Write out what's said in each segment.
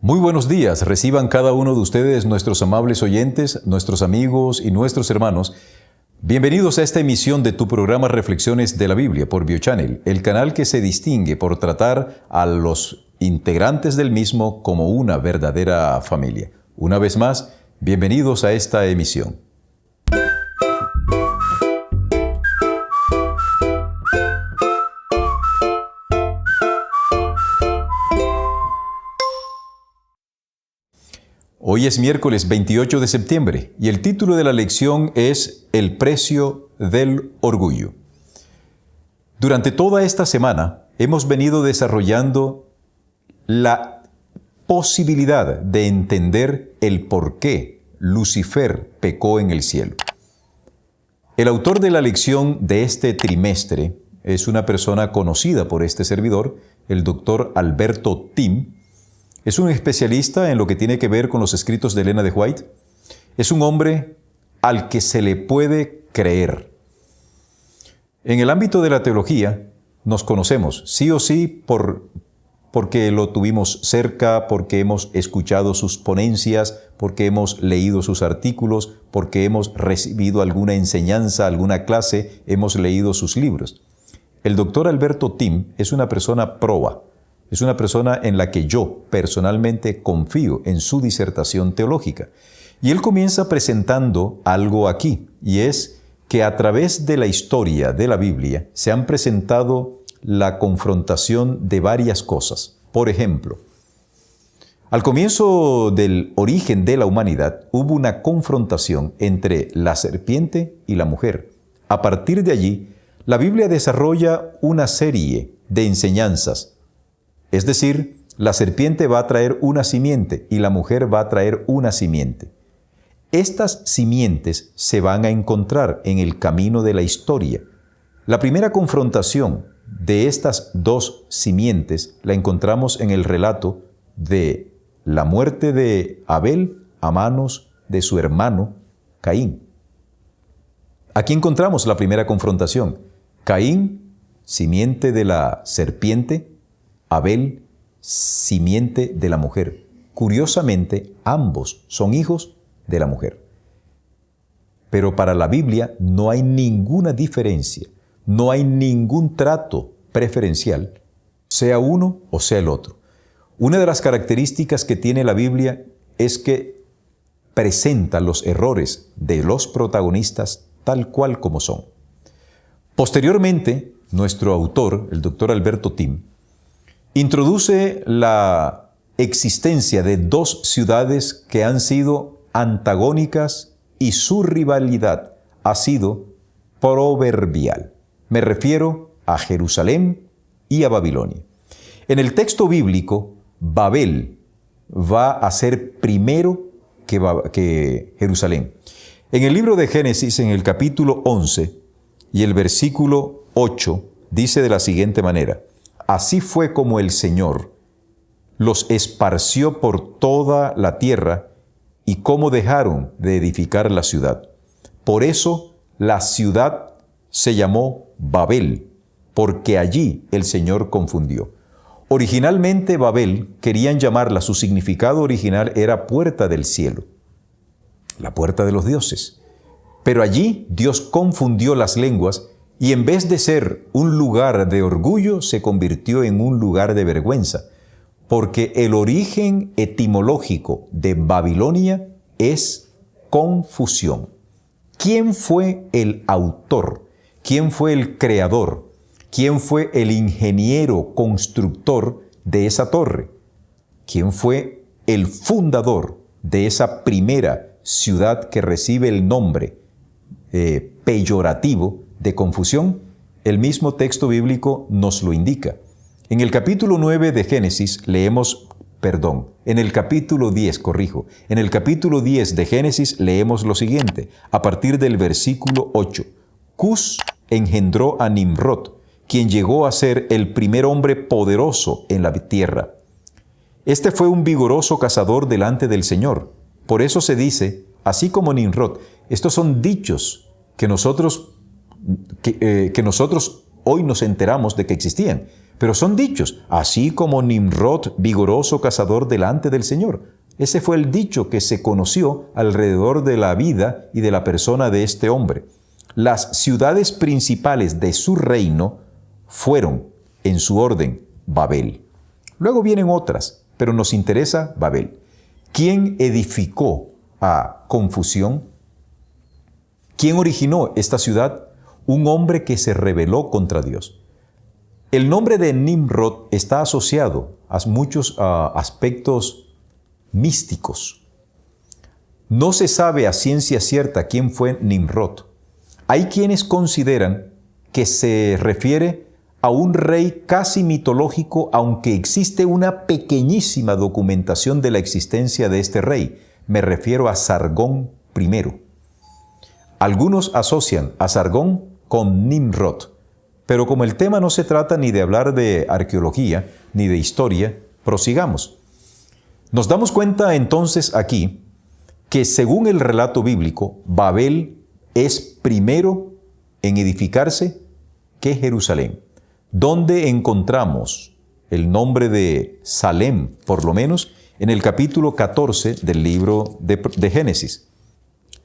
Muy buenos días, reciban cada uno de ustedes, nuestros amables oyentes, nuestros amigos y nuestros hermanos. Bienvenidos a esta emisión de tu programa Reflexiones de la Biblia por BioChannel, el canal que se distingue por tratar a los integrantes del mismo como una verdadera familia. Una vez más, bienvenidos a esta emisión. Hoy es miércoles 28 de septiembre y el título de la lección es El precio del orgullo. Durante toda esta semana hemos venido desarrollando la posibilidad de entender el por qué Lucifer pecó en el cielo. El autor de la lección de este trimestre es una persona conocida por este servidor, el doctor Alberto Tim. Es un especialista en lo que tiene que ver con los escritos de Elena de White. Es un hombre al que se le puede creer. En el ámbito de la teología nos conocemos, sí o sí, porque lo tuvimos cerca, porque hemos escuchado sus ponencias, porque hemos leído sus artículos, porque hemos recibido alguna enseñanza, alguna clase, hemos leído sus libros. El doctor Alberto Tim es una persona proba. Es una persona en la que yo personalmente confío en su disertación teológica. Y él comienza presentando algo aquí, y es que a través de la historia de la Biblia se han presentado la confrontación de varias cosas. Por ejemplo, al comienzo del origen de la humanidad hubo una confrontación entre la serpiente y la mujer. A partir de allí, la Biblia desarrolla una serie de enseñanzas. Es decir, la serpiente va a traer una simiente y la mujer va a traer una simiente. Estas simientes se van a encontrar en el camino de la historia. La primera confrontación de estas dos simientes la encontramos en el relato de la muerte de Abel a manos de su hermano Caín. Aquí encontramos la primera confrontación. Caín, simiente de la serpiente, Abel, simiente de la mujer. Curiosamente, ambos son hijos de la mujer. Pero para la Biblia no hay ninguna diferencia, no hay ningún trato preferencial, sea uno o sea el otro. Una de las características que tiene la Biblia es que presenta los errores de los protagonistas tal cual como son. Posteriormente, nuestro autor, el doctor Alberto Tim, introduce la existencia de dos ciudades que han sido antagónicas y su rivalidad ha sido proverbial. Me refiero a Jerusalén y a Babilonia. En el texto bíblico, Babel va a ser primero que Jerusalén. En el libro de Génesis, en el capítulo 11 y el versículo 8, dice de la siguiente manera: Así fue como el Señor los esparció por toda la tierra y cómo dejaron de edificar la ciudad. Por eso la ciudad se llamó Babel, porque allí el Señor confundió. Originalmente Babel querían llamarla, su significado original era puerta del cielo, la puerta de los dioses. Pero allí Dios confundió las lenguas y en vez de ser un lugar de orgullo, se convirtió en un lugar de vergüenza, porque el origen etimológico de Babilonia es confusión. ¿Quién fue el autor? ¿Quién fue el creador? ¿Quién fue el ingeniero constructor de esa torre? ¿Quién fue el fundador de esa primera ciudad que recibe el nombre peyorativo de confusión? El mismo texto bíblico nos lo indica. En el capítulo 9 de Génesis en el capítulo 10 de Génesis leemos lo siguiente, a partir del versículo 8. Cus engendró a Nimrod, quien llegó a ser el primer hombre poderoso en la tierra. Este fue un vigoroso cazador delante del Señor. Por eso se dice, así como Nimrod. Estos son dichos que nosotros hoy nos enteramos de que existían. Pero son dichos, así como Nimrod, vigoroso cazador delante del Señor. Ese fue el dicho que se conoció alrededor de la vida y de la persona de este hombre. Las ciudades principales de su reino fueron, en su orden, Babel. Luego vienen otras, pero nos interesa Babel. ¿Quién edificó a Confusión? ¿Quién originó esta ciudad? Un hombre que se rebeló contra Dios. El nombre de Nimrod está asociado a muchos aspectos místicos. No se sabe a ciencia cierta quién fue Nimrod. Hay quienes consideran que se refiere a un rey casi mitológico, aunque existe una pequeñísima documentación de la existencia de este rey. Me refiero a Sargón I. Algunos asocian a Sargón con Nimrod, pero como el tema no se trata ni de hablar de arqueología ni de historia, prosigamos. Nos damos cuenta entonces aquí que según el relato bíblico, Babel es primero en edificarse que Jerusalén, donde encontramos el nombre de Salem, por lo menos, en el capítulo 14 del libro de Génesis.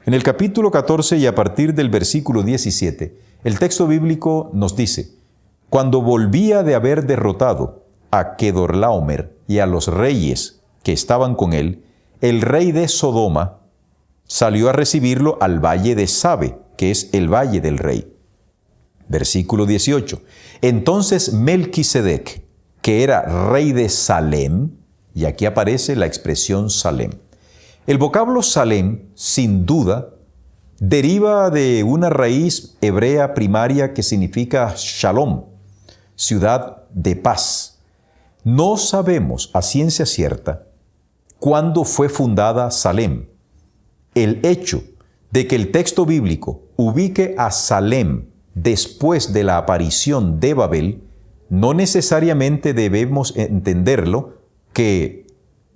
En el capítulo 14 y a partir del versículo 17, el texto bíblico nos dice: cuando volvía de haber derrotado a Kedorlaomer y a los reyes que estaban con él, el rey de Sodoma salió a recibirlo al valle de Sabe, que es el valle del rey. Versículo 18. Entonces Melquisedec, que era rey de Salem, y aquí aparece la expresión Salem. El vocablo Salem, sin duda, deriva de una raíz hebrea primaria que significa Shalom, ciudad de paz. No sabemos a ciencia cierta cuándo fue fundada Salem. El hecho de que el texto bíblico ubique a Salem después de la aparición de Babel, no necesariamente debemos entenderlo que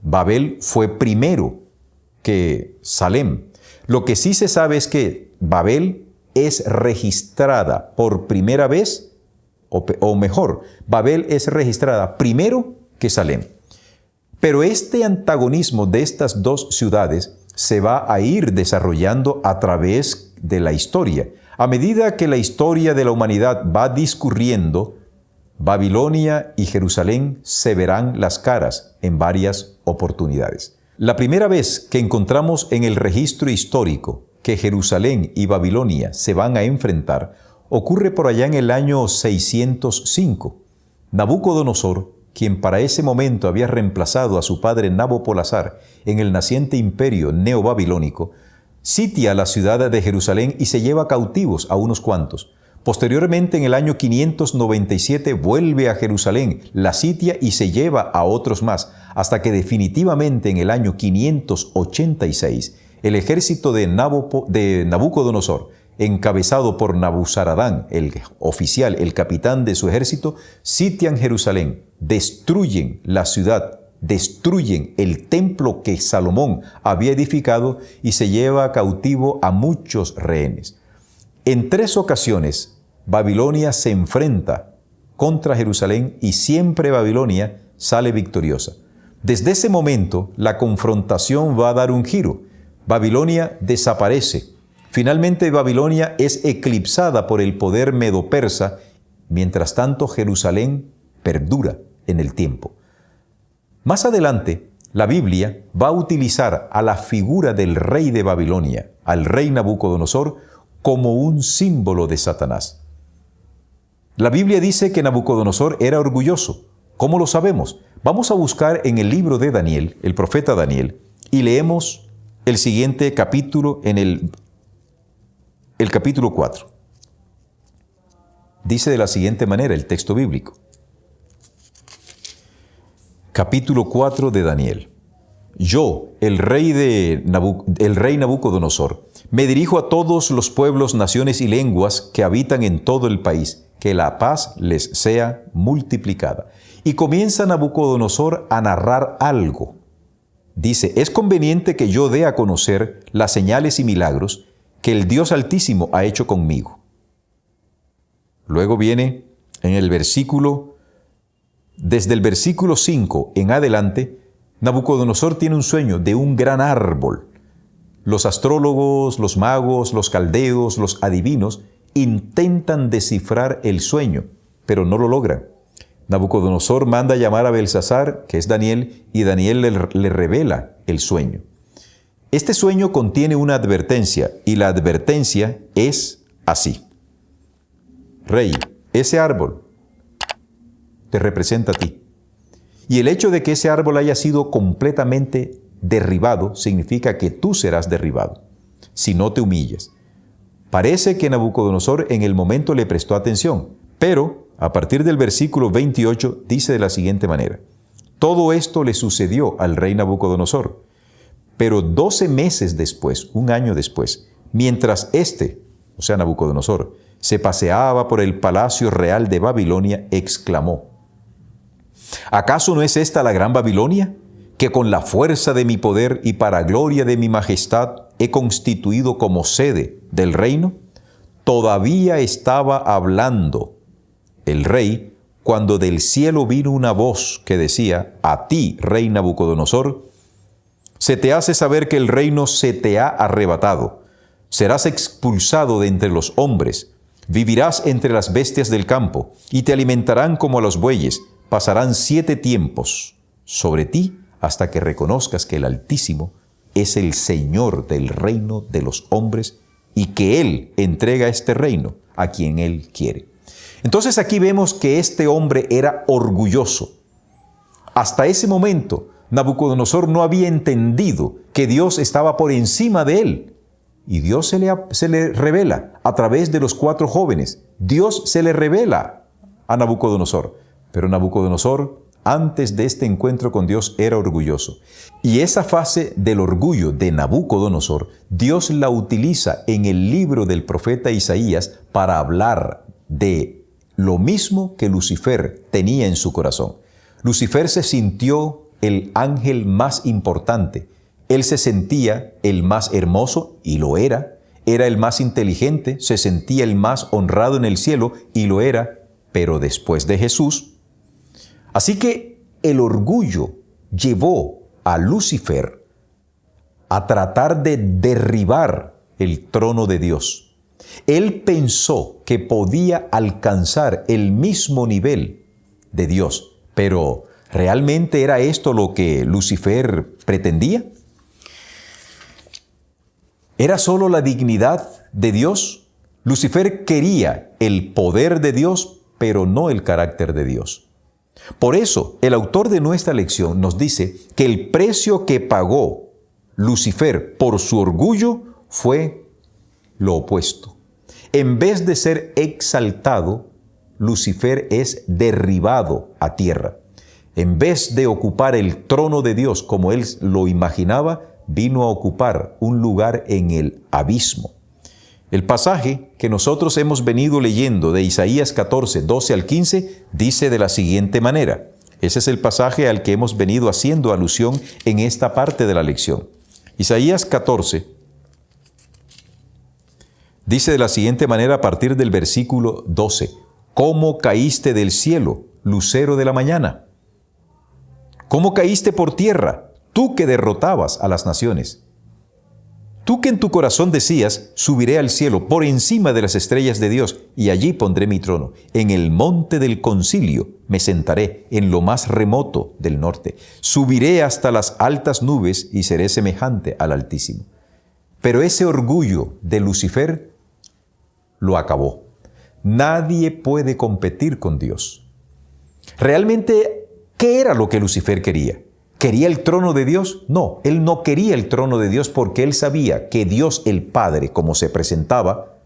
Babel fue primero que Salem. Lo que sí se sabe es que Babel es registrada por primera vez, o mejor, Babel es registrada primero que Salem. Pero este antagonismo de estas dos ciudades se va a ir desarrollando a través de la historia. A medida que la historia de la humanidad va discurriendo, Babilonia y Jerusalén se verán las caras en varias oportunidades. La primera vez que encontramos en el registro histórico que Jerusalén y Babilonia se van a enfrentar ocurre por allá en el año 605. Nabucodonosor, quien para ese momento había reemplazado a su padre Nabopolassar en el naciente imperio neobabilónico, sitia la ciudad de Jerusalén y se lleva cautivos a unos cuantos. Posteriormente, en el año 597, vuelve a Jerusalén, la sitia y se lleva a otros más, hasta que definitivamente en el año 586, el ejército de Nabucodonosor, encabezado por Nabuzaradán, el oficial, el capitán de su ejército, sitian Jerusalén, destruyen la ciudad, destruyen el templo que Salomón había edificado y se lleva cautivo a muchos rehenes. En 3 ocasiones, Babilonia se enfrenta contra Jerusalén y siempre Babilonia sale victoriosa. Desde ese momento, la confrontación va a dar un giro. Babilonia desaparece. Finalmente, Babilonia es eclipsada por el poder medo-persa. Mientras tanto, Jerusalén perdura en el tiempo. Más adelante, la Biblia va a utilizar a la figura del rey de Babilonia, al rey Nabucodonosor, como un símbolo de Satanás. La Biblia dice que Nabucodonosor era orgulloso. ¿Cómo lo sabemos? Vamos a buscar en el libro de Daniel, el profeta Daniel, y leemos el siguiente capítulo en el capítulo 4. Dice de la siguiente manera el texto bíblico. Capítulo 4 de Daniel. Yo, el rey Nabucodonosor, me dirijo a todos los pueblos, naciones y lenguas que habitan en todo el país, que la paz les sea multiplicada. Y comienza Nabucodonosor a narrar algo. Dice, es conveniente que yo dé a conocer las señales y milagros que el Dios Altísimo ha hecho conmigo. Luego viene en el versículo Desde el versículo 5 en adelante, Nabucodonosor tiene un sueño de un gran árbol. Los astrólogos, los magos, los caldeos, los adivinos intentan descifrar el sueño, pero no lo logran. Nabucodonosor manda llamar a Belsasar, que es Daniel, y Daniel le revela el sueño. Este sueño contiene una advertencia, y la advertencia es así. Rey, ese árbol te representa a ti. Y el hecho de que ese árbol haya sido completamente derribado significa que tú serás derribado, si no te humillas. Parece que Nabucodonosor en el momento le prestó atención, pero a partir del versículo 28 dice de la siguiente manera: todo esto le sucedió al rey Nabucodonosor, pero 12 meses después, un año después, mientras o sea Nabucodonosor, se paseaba por el palacio real de Babilonia, exclamó: ¿acaso no es esta la gran Babilonia, que con la fuerza de mi poder y para gloria de mi majestad he constituido como sede del reino? Todavía estaba hablando el rey cuando del cielo vino una voz que decía: a ti, rey Nabucodonosor, se te hace saber que el reino se te ha arrebatado. Serás expulsado de entre los hombres, vivirás entre las bestias del campo, y te alimentarán como a los bueyes. Pasarán 7 tiempos sobre ti hasta que reconozcas que el Altísimo es el Señor del reino de los hombres y que Él entrega este reino a quien Él quiere. Entonces aquí vemos que este hombre era orgulloso. Hasta ese momento, Nabucodonosor no había entendido que Dios estaba por encima de él. Y Dios se le revela a través de los 4 jóvenes. Dios se le revela a Nabucodonosor. Pero Nabucodonosor, antes de este encuentro con Dios, era orgulloso. Y esa fase del orgullo de Nabucodonosor, Dios la utiliza en el libro del profeta Isaías para hablar de lo mismo que Lucifer tenía en su corazón. Lucifer se sintió el ángel más importante. Él se sentía el más hermoso, y lo era. Era el más inteligente, se sentía el más honrado en el cielo, y lo era, pero después de Jesús. Así que el orgullo llevó a Lucifer a tratar de derribar el trono de Dios. Él pensó que podía alcanzar el mismo nivel de Dios, pero ¿realmente era esto lo que Lucifer pretendía? ¿Era solo la dignidad de Dios? Lucifer quería el poder de Dios, pero no el carácter de Dios. Por eso, el autor de nuestra lección nos dice que el precio que pagó Lucifer por su orgullo fue lo opuesto. En vez de ser exaltado, Lucifer es derribado a tierra. En vez de ocupar el trono de Dios como él lo imaginaba, vino a ocupar un lugar en el abismo. El pasaje que nosotros hemos venido leyendo de Isaías 14, 12 al 15, dice de la siguiente manera. Ese es el pasaje al que hemos venido haciendo alusión en esta parte de la lección. Isaías 14 dice de la siguiente manera a partir del versículo 12. ¿Cómo caíste del cielo, lucero de la mañana? ¿Cómo caíste por tierra, tú que derrotabas a las naciones? Tú que en tu corazón decías: subiré al cielo por encima de las estrellas de Dios, y allí pondré mi trono. En el monte del concilio me sentaré, en lo más remoto del norte. Subiré hasta las altas nubes y seré semejante al Altísimo. Pero ese orgullo de Lucifer lo acabó. Nadie puede competir con Dios. Realmente, ¿qué era lo que Lucifer quería? ¿Quería el trono de Dios? No, él no quería el trono de Dios porque él sabía que Dios el Padre, como se presentaba,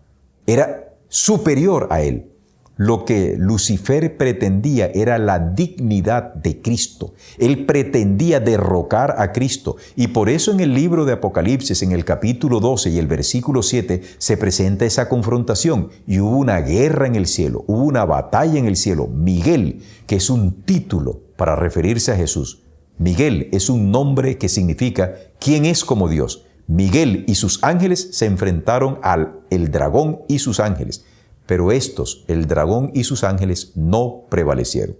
era superior a él. Lo que Lucifer pretendía era la dignidad de Cristo. Él pretendía derrocar a Cristo. Y por eso en el libro de Apocalipsis, en el capítulo 12 y el versículo 7, se presenta esa confrontación. Y hubo una guerra en el cielo, hubo una batalla en el cielo. Miguel, que es un título para referirse a Jesús. Miguel es un nombre que significa ¿quién es como Dios? Miguel y sus ángeles se enfrentaron al dragón y sus ángeles. Pero estos, el dragón y sus ángeles, no prevalecieron.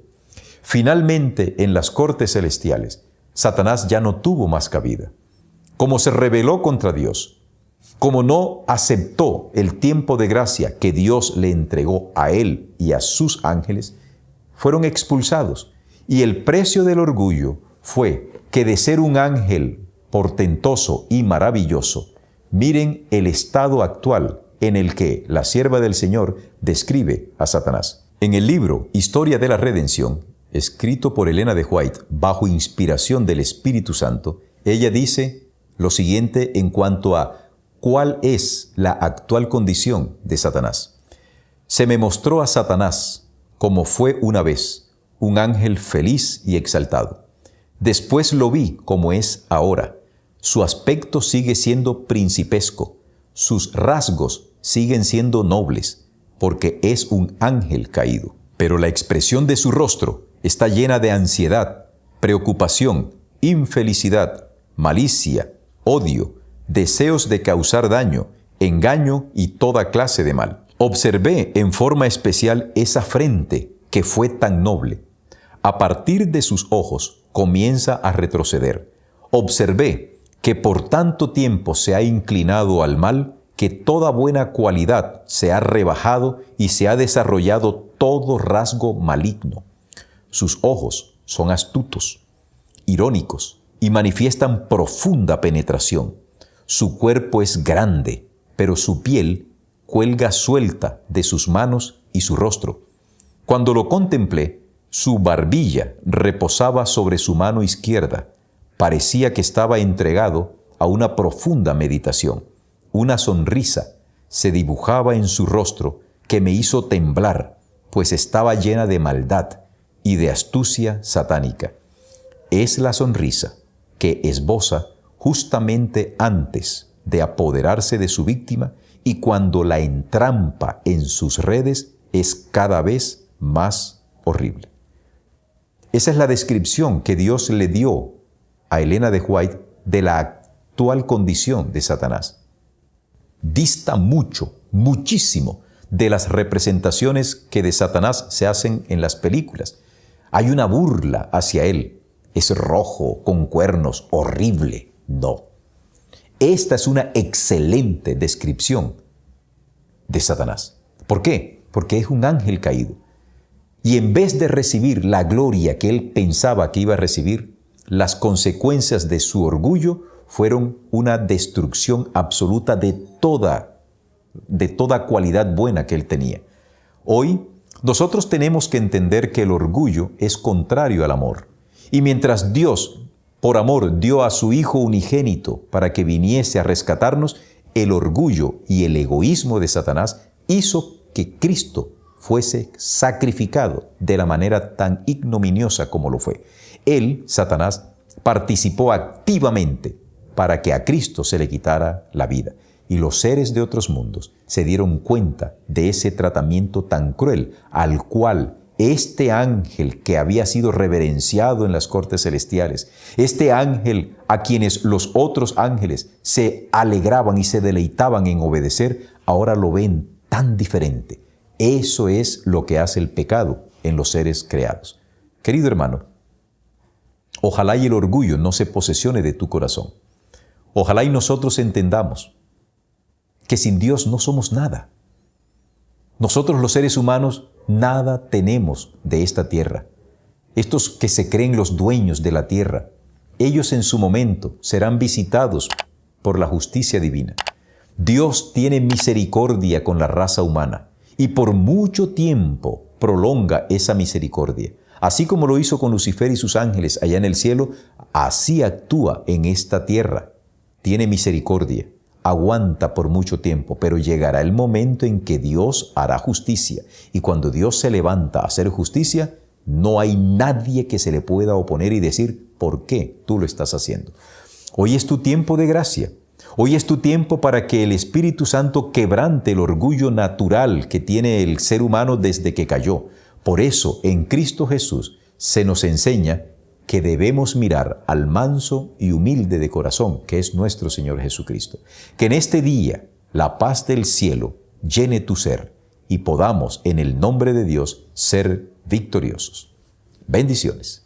Finalmente, en las cortes celestiales, Satanás ya no tuvo más cabida. Como se rebeló contra Dios, como no aceptó el tiempo de gracia que Dios le entregó a él y a sus ángeles, fueron expulsados. Y el precio del orgullo fue que de ser un ángel portentoso y maravilloso, miren el estado actual en el que la sierva del Señor describe a Satanás. En el libro Historia de la Redención, escrito por Elena de White bajo inspiración del Espíritu Santo, ella dice lo siguiente en cuanto a cuál es la actual condición de Satanás. Se me mostró a Satanás como fue una vez, un ángel feliz y exaltado. Después lo vi como es ahora. Su aspecto sigue siendo principesco, sus rasgos siguen siendo nobles, porque es un ángel caído. Pero la expresión de su rostro está llena de ansiedad, preocupación, infelicidad, malicia, odio, deseos de causar daño, engaño y toda clase de mal. Observé en forma especial esa frente que fue tan noble. A partir de sus ojos comienza a retroceder. Observé que por tanto tiempo se ha inclinado al mal, que toda buena cualidad se ha rebajado y se ha desarrollado todo rasgo maligno. Sus ojos son astutos, irónicos y manifiestan profunda penetración. Su cuerpo es grande, pero su piel cuelga suelta de sus manos y su rostro. Cuando lo contemplé, su barbilla reposaba sobre su mano izquierda. Parecía que estaba entregado a una profunda meditación. Una sonrisa se dibujaba en su rostro que me hizo temblar, pues estaba llena de maldad y de astucia satánica. Es la sonrisa que esboza justamente antes de apoderarse de su víctima y cuando la entrampa en sus redes es cada vez más horrible. Esa es la descripción que Dios le dio a Elena de White de la actual condición de Satanás. Dista mucho, muchísimo, de las representaciones que de Satanás se hacen en las películas. Hay una burla hacia él. Es rojo, con cuernos, horrible. No. Esta es una excelente descripción de Satanás. ¿Por qué? Porque es un ángel caído. Y en vez de recibir la gloria que él pensaba que iba a recibir, las consecuencias de su orgullo fueron una destrucción absoluta de toda cualidad buena que él tenía. Hoy, nosotros tenemos que entender que el orgullo es contrario al amor. Y mientras Dios, por amor, dio a su Hijo unigénito para que viniese a rescatarnos, el orgullo y el egoísmo de Satanás hizo que Cristo fuese sacrificado de la manera tan ignominiosa como lo fue. Él, Satanás, participó activamente para que a Cristo se le quitara la vida. Y los seres de otros mundos se dieron cuenta de ese tratamiento tan cruel al cual este ángel que había sido reverenciado en las cortes celestiales, este ángel a quienes los otros ángeles se alegraban y se deleitaban en obedecer, ahora lo ven tan diferente. Eso es lo que hace el pecado en los seres creados. Querido hermano, ojalá y el orgullo no se posesione de tu corazón. Ojalá y nosotros entendamos que sin Dios no somos nada. Nosotros los seres humanos nada tenemos de esta tierra. Estos que se creen los dueños de la tierra, ellos en su momento serán visitados por la justicia divina. Dios tiene misericordia con la raza humana y por mucho tiempo prolonga esa misericordia. Así como lo hizo con Lucifer y sus ángeles allá en el cielo, así actúa en esta tierra. Tiene misericordia, aguanta por mucho tiempo, pero llegará el momento en que Dios hará justicia. Y cuando Dios se levanta a hacer justicia, no hay nadie que se le pueda oponer y decir, ¿por qué tú lo estás haciendo? Hoy es tu tiempo de gracia. Hoy es tu tiempo para que el Espíritu Santo quebrante el orgullo natural que tiene el ser humano desde que cayó. Por eso, en Cristo Jesús se nos enseña que debemos mirar al manso y humilde de corazón, que es nuestro Señor Jesucristo. Que en este día la paz del cielo llene tu ser y podamos, en el nombre de Dios, ser victoriosos. Bendiciones.